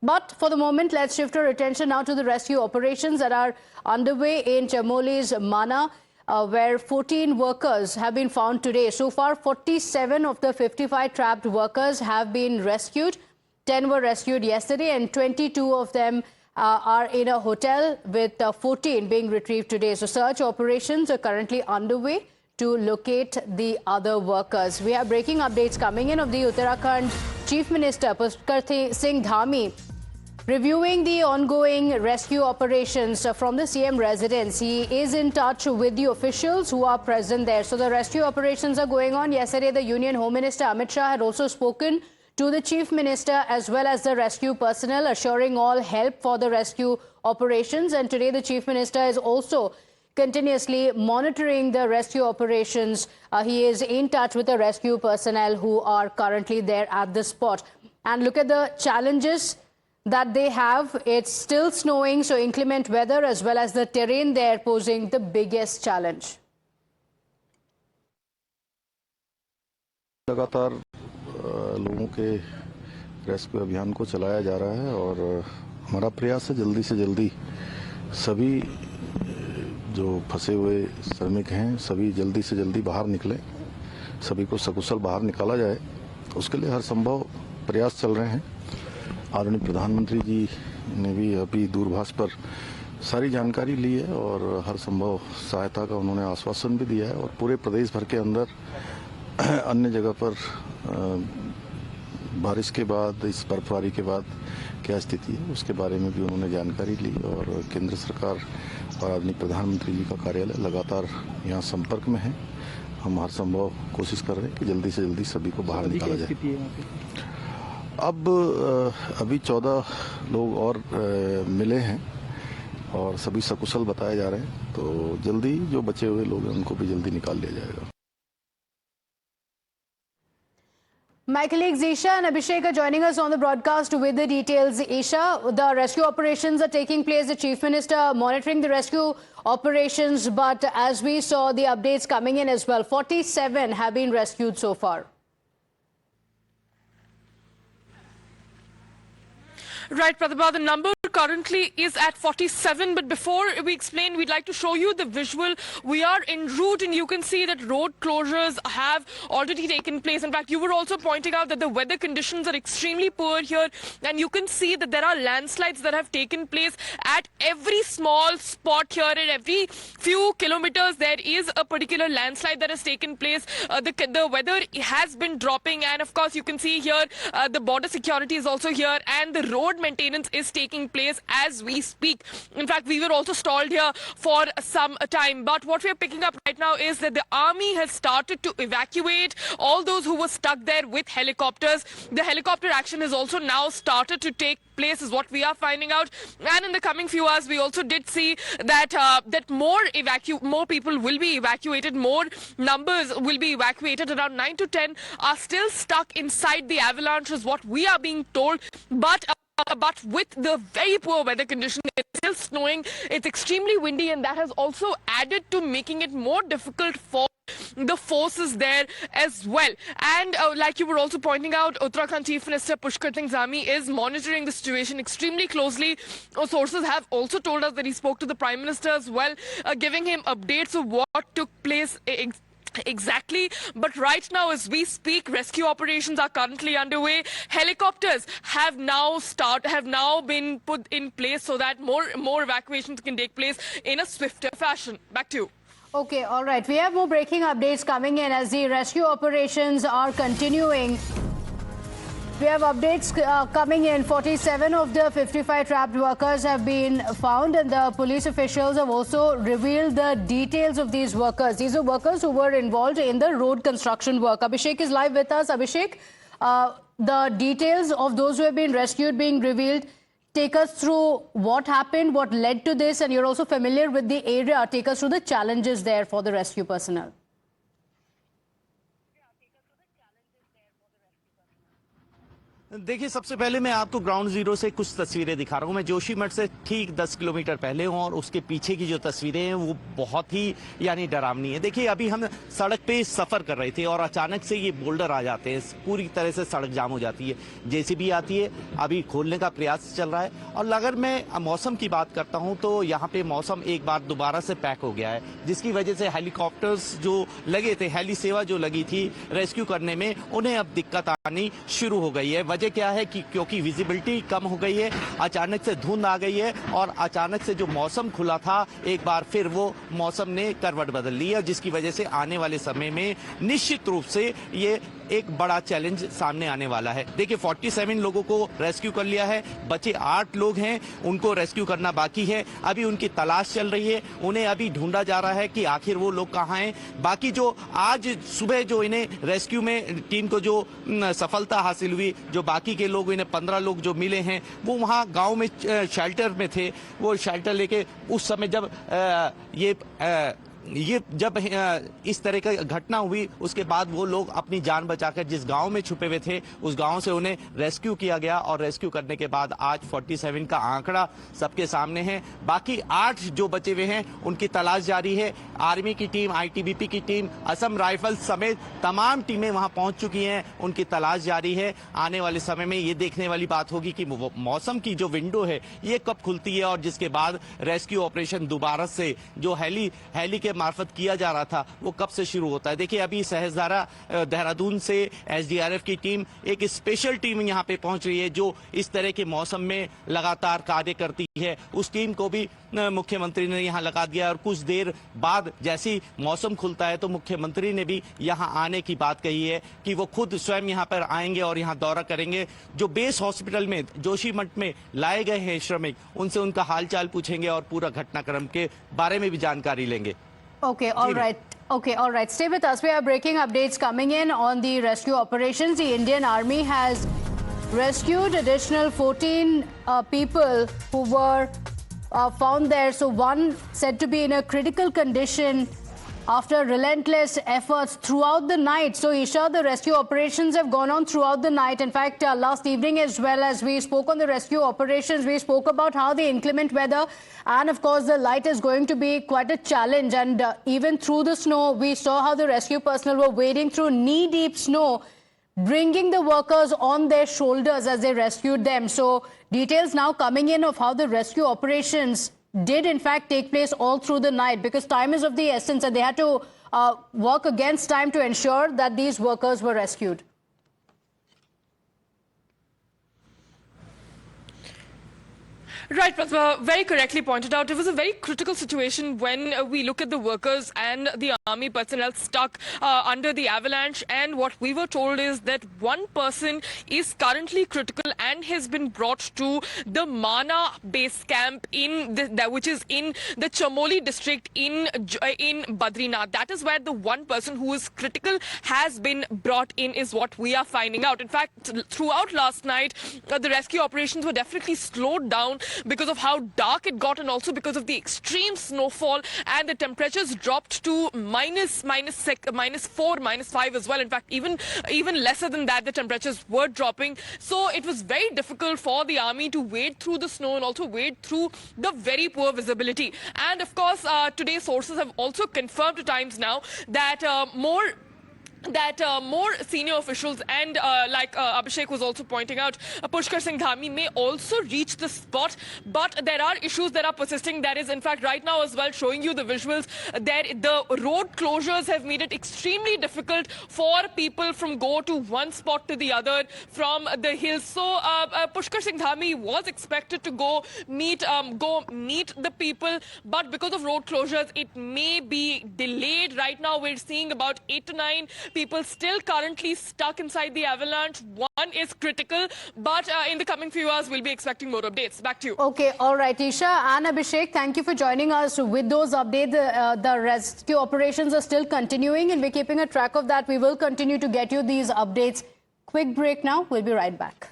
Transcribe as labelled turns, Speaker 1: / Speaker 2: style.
Speaker 1: But for the moment, let's shift our attention now to the rescue operations that are underway in Chamoli's Mana, where 14 workers have been found today. So far, 47 of the 55 trapped workers have been rescued. 10 were rescued yesterday and 22 of them are in a hotel, with 14 being retrieved today. So search operations are currently underway to locate the other workers. We have breaking updates coming in of the Uttarakhand Chief Minister Pushkar Singh Dhami reviewing the ongoing rescue operations from the CM residence. He is in touch with the officials who are present there. So the rescue operations are going on. Yesterday, the Union Home Minister Amit Shah had also spoken to the Chief Minister as well as the rescue personnel, assuring all help for the rescue operations. And today, the Chief Minister is also continuously monitoring the rescue operations. He is in touch with the rescue personnel who are currently there at the spot. And look at the challenges that they have. It's still snowing, so inclement weather as well as the terrain there posing the biggest challenge.
Speaker 2: लगातार लोगों के rescue अभियान को चलाया जा रहा है और हमारा प्रयास है जल्दी से जल्दी सभी जो फंसे हुए श्रमिक हैं सभी जल्दी से जल्दी बाहर निकलें, सभी को सकुशल बाहर निकाला जाए। उसके लिए हर संभव प्रयास चल रहे हैं। आदरणीय प्रधानमंत्री जी ने भी अभी दूरभाष पर सारी जानकारी ली है और हर संभव सहायता का उन्होंने आश्वासन भी दिया है और पूरे प्रदेश भर के अंदर अन्य जगह पर बारिश के बाद, इस बर्फबारी के बाद क्या स्थिति है उसके बारे में भी उन्होंने जानकारी ली और केंद्र सरकार और आदरणीय प्रधानमंत्री जी का कार्यालय लगातार यहाँ संपर्क में है। हम हर संभव कोशिश कर रहे हैं कि जल्दी से जल्दी सभी को बाहर निकाला जाए। अब अभी 14 लोग और मिले हैं और सभी सकुशल बताए जा रहे हैं, तो जल्दी जो बचे हुए लोग हैं उनको भी जल्दी निकाल लिया जाएगा।
Speaker 1: My colleagues Isha and Abhishek are joining us on the broadcast with the details. Isha, the rescue operations are taking place. The Chief Minister monitoring the rescue operations, but as we saw the updates coming in as well, 47 have been rescued so far.
Speaker 3: Right, Pratibha, the number currently is at 47, but before we explain, we'd like to show you the visual. We are en route and you can see that road closures have already taken place. In fact, you were also pointing out that the weather conditions are extremely poor here, and you can see that there are landslides that have taken place at every small spot here. At every few kilometers, there is a particular landslide that has taken place. The weather has been dropping, and of course, you can see here the border security is also here, and the road maintenance is taking place as we speak. In fact, we were also stalled here for some time, but what we are picking up right now is that the army has started to evacuate all those who were stuck there with helicopters. The helicopter action has also now started to take place, is what we are finding out. And in the coming few hours, we also did see that more people will be evacuated, more numbers will be evacuated. Around 9 to 10 are still stuck inside the avalanche, is what we are being told. But with the very poor weather conditions, it's still snowing, it's extremely windy, and that has also added to making it more difficult for the forces there as well. And like you were also pointing out, Uttarakhand Chief Minister Pushkar Singh Dhami is monitoring the situation extremely closely. Sources have also told us that he spoke to the Prime Minister as well, giving him updates of what took place exactly. But right now, as we speak, rescue operations are currently underway. Helicopters have now been put in place so that more evacuations can take place in a swifter fashion. Back to you.
Speaker 1: Okay, all right. We have more breaking updates coming in as the rescue operations are continuing. We have updates coming in. 47 of the 55 trapped workers have been found, and the police officials have also revealed the details of these workers. These are workers who were involved in the road construction work. Abhishek is live with us. Abhishek, the details of those who have been rescued being revealed. Take us through what happened, what led to this, and you're also familiar with the area. Take us through the challenges there for the rescue personnel.
Speaker 4: देखिए, सबसे पहले मैं आपको ground zero से कुछ तस्वीरें दिखा रहा हूँ। मैं जोशीमठ से ठीक 10 किलोमीटर पहले हूँ और उसके पीछे की जो तस्वीरें हैं वो बहुत ही यानी डरावनी है। देखिए, अभी हम सड़क पे सफर कर रहे थे और अचानक से ये बोल्डर आ जाते हैं, पूरी तरह से सड़क जाम हो जाती है। जेसीबी आती है, अभी खोलने का प्रयास चल रहा है। और अगर मैं मौसम की बात करता हूँ तो यहाँ पे मौसम एक बार दोबारा से पैक हो गया है, जिसकी वजह से हेलीकॉप्टर्स जो लगे थे, हेली सेवा जो लगी थी रेस्क्यू करने में, उन्हें अब दिक्कत आनी शुरू हो गई है। वजह क्या है कि क्योंकि विजिबिलिटी कम हो गई है, अचानक से धुंध आ गई है और अचानक से जो मौसम खुला था एक बार फिर वो मौसम ने करवट बदल ली है, जिसकी वजह से आने वाले समय में निश्चित रूप से ये एक बड़ा चैलेंज सामने आने वाला है। देखिए, 47 लोगों को रेस्क्यू कर लिया है, बचे 8 लोग हैं, उनको रेस्क्यू करना बाकी है। अभी उनकी तलाश चल रही है, उन्हें अभी ढूंढा जा रहा है कि आखिर वो लोग कहाँ हैं। बाकी जो आज सुबह जो इन्हें रेस्क्यू में टीम को जो सफलता हासिल हुई, जो बाकी के लोग, इन्हें 15 लोग जो मिले हैं, वो वहाँ गाँव में शेल्टर में थे। वो शेल्टर लेके उस समय जब ये जब इस तरह की घटना हुई, उसके बाद वो लोग अपनी जान बचाकर जिस गांव में छुपे हुए थे उस गांव से उन्हें रेस्क्यू किया गया और रेस्क्यू करने के बाद आज 47 का आंकड़ा सबके सामने है। बाकी 8 जो बचे हुए हैं उनकी तलाश जारी है। आर्मी की टीम, आईटीबीपी की टीम, असम राइफल्स समेत तमाम टीमें वहां पहुंच चुकी हैं, उनकी तलाश जारी है। आने वाले समय में ये देखने वाली बात होगी कि मौसम की जो विंडो है ये कब खुलती है और जिसके बाद रेस्क्यू ऑपरेशन दोबारा से जो हेली के मार्फत किया जा रहा था वो कब से शुरू होता है। देखिए, अभी सहजधारा देहरादून से एसडीआरएफ की टीम, एक स्पेशल टीम यहां पे पहुंच रही है जो इस तरह के मौसम में लगातार कार्य करती है। उस टीम को भी मुख्यमंत्री ने यहां लगा दिया और कुछ देर बाद जैसे मौसम खुलता है तो मुख्यमंत्री ने भी यहां आने की बात कही है कि वो खुद स्वयं यहां पर आएंगे और यहां दौरा करेंगे। जो बेस हॉस्पिटल में जोशीमठ में लाए गए हैं श्रमिक, उनसे उनका हालचाल पूछेंगे और पूरा घटनाक्रम के बारे में भी जानकारी लेंगे।
Speaker 1: Okay, all right. Okay, all right. Stay with us. We have breaking updates coming in on the rescue operations. The Indian Army has rescued additional 14 people who were found there. So one said to be in a critical condition after relentless efforts throughout the night. So Isha, the rescue operations have gone on throughout the night. In fact, last evening as well, as we spoke on the rescue operations, we spoke about how the inclement weather and of course the light is going to be quite a challenge. And even through the snow, we saw how the rescue personnel were wading through knee-deep snow, bringing the workers on their shoulders as they rescued them. So details now coming in of how the rescue operations did in fact take place all through the night, because time is of the essence and they had to work against time to ensure that these workers were rescued.
Speaker 3: Right, Pratibha, very correctly pointed out. It was a very critical situation when we look at the workers and the army personnel stuck under the avalanche. And what we were told is that one person is currently critical and has been brought to the Mana base camp which is in the Chamoli district in Badrinath. That is where the one person who is critical has been brought in, is what we are finding out. In fact, throughout last night, the rescue operations were definitely slowed down because of how dark it got and also because of the extreme snowfall, and the temperatures dropped to minus 4, minus 5 as well. In fact, even lesser than that, the temperatures were dropping. So it was very difficult for the army to wade through the snow and also wade through the very poor visibility. And of course, today's sources have also confirmed to Times Now that more senior officials and like Abhishek was also pointing out, Pushkar Singh Dhami may also reach the spot, but there are issues that are persisting. That is, in fact, right now as well, showing you the visuals, there the road closures have made it extremely difficult for people from go to one spot to the other from the hills. So Pushkar Singh Dhami was expected to go meet the people, but because of road closures, it may be delayed. Right now, we're seeing about 8 to 9 people still currently stuck inside the avalanche. One is critical, but in the coming few hours, we'll be expecting more updates. Back to you.
Speaker 1: Okay, all right, Isha and Abhishek, thank you for joining us with those updates. The rescue operations are still continuing and we're keeping a track of that. We will continue to get you these updates. Quick break now. We'll be right back.